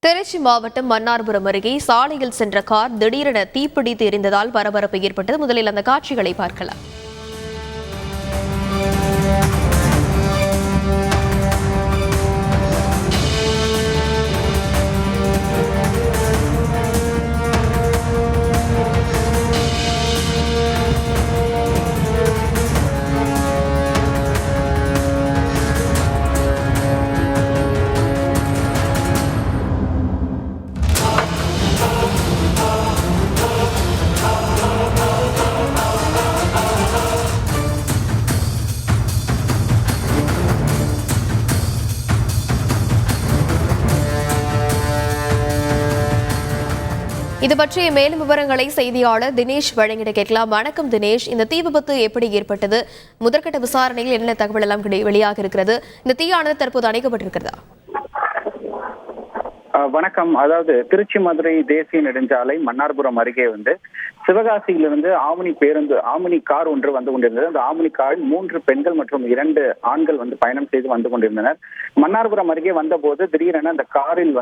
திருச்சி மாவட்டம் மன்னார்புரம் அருகே சாலையில் சென்ற கார் திடீரென தீப்பிடித்து எரிந்ததால் பரபரப்பு ஏற்பட்டது. முதலில் அந்த காட்சிகளை பார்க்கலாம். இது பற்றிய மேலும் விவரங்களை செய்தியாளர் தினேஷ் வழங்கிட கேட்கலாம். வணக்கம் தினேஷ், இந்த தீ விபத்து எப்படி ஏற்பட்டது? முதற்கட்ட விசாரணையில் என்ன தகவல் எல்லாம் வெளியாக இருக்கிறது? இந்த தீயானது தற்போது அணைக்கப்பட்டிருக்கிறதா? வணக்கம். அதாவது திருச்சி மதுரை தேசிய நெடுஞ்சாலை மன்னார்புரம் அருகே சிவகாசியிலிருந்து ஆம்னி கார் ஒன்று வந்து கொண்டிருந்தது. அந்த ஆம்னி காரில் 3 பெண்கள் மற்றும் 2 ஆண்கள் பயணம் செய்து வந்து கொண்டிருந்தனர். மன்னார்புரம் அருகே வந்தபோது திடீரென அந்த காரில்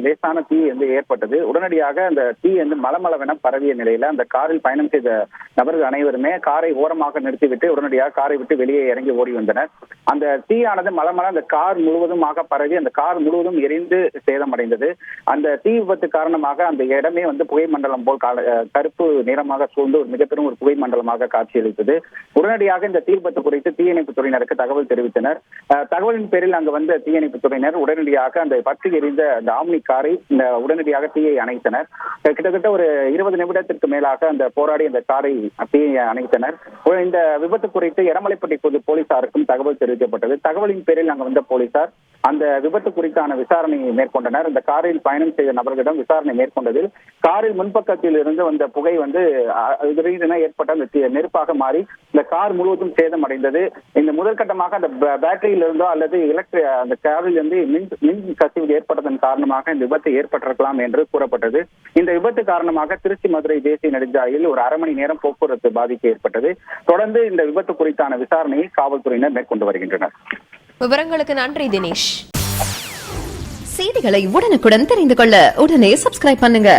லேசான தீ ஏற்பட்டது. உடனடியாக அந்த தீ மலமளவென பரவிய நிலையில அந்த காரில் பயணம் செய்த நபர்கள் அனைவருமே காரை ஓரமாக நிறுத்திவிட்டு உடனடியாக காரை விட்டு வெளியே இறங்கி ஓடி வந்தனர். அந்த தீயானது மலமள அந்த கார் முழுவதுமாக பரவி அந்த கார் முழுவதும் எரிந்து சேதமடைந்தது. அந்த தீ விபத்து காரணமாக அந்த இடமே புகை மண்டலம் போல் கருப்பு நிறமாக சூழ்ந்து ஒரு மிகப்பெரும் ஒரு புகை மண்டலமாக காட்சியளித்தது. உடனடியாக இந்த தீ விபத்து குறித்து தீயணைப்பு துறையினருக்கு தகவல் தெரிவித்தனர். தகவலின் பேரில் அங்கு வந்த தீயணைப்பு துறையினர் உடனடியாக அந்த பற்றி எரிந்த அந்த ஆம்னி காரை உடனடியாக தீயை அணைத்தனர். கிட்டத்தட்ட ஒரு 20 நிமிடத்திற்கு மேலாக அந்த போராடி அந்த காரை தீயை அணைத்தனர். இந்த விபத்து குறித்து எடமலைப்பட்டி போலீசாருக்கும் தகவல் தெரிவிக்கப்பட்டது. தகவலின் பேரில் அங்கு வந்த போலீசார் அந்த விபத்து குறித்தான விசாரணையை மேற்கொண்டனர். அந்த காரில் பயணம் செய்த நபர்களிடம் விசாரணை மேற்கொண்டதில் காரில் முன்பக்கத்தில் இருந்து வந்த புகை ஏற்பட்ட அந்த நெருப்பாக மாறி இந்த கார் முழுவதும் சேதம் அடைந்தது. இந்த முதற்கட்டமாக அந்த பேட்டரியில் இருந்தோ அல்லது அந்த காரில் இருந்து மின் கசிவு ஏற்பட்டதன் காரணமாக இந்த விபத்து ஏற்பட்டிருக்கலாம் என்று கூறப்பட்டது. இந்த விபத்து காரணமாக திருச்சி மதுரை தேசிய நெடுஞ்சாலையில் ஒரு அரை மணி நேரம் போக்குவரத்து பாதிப்பு ஏற்பட்டது. தொடர்ந்து இந்த விபத்து குறித்தான விசாரணையை காவல்துறையினர் மேற்கொண்டு வருகின்றனர். விவரங்களுக்கு நன்றி தினேஷ். செய்திகளை உடனுக்குடன் தெரிந்து கொள்ள உடனே சப்ஸ்கிரைப் பண்ணுங்க.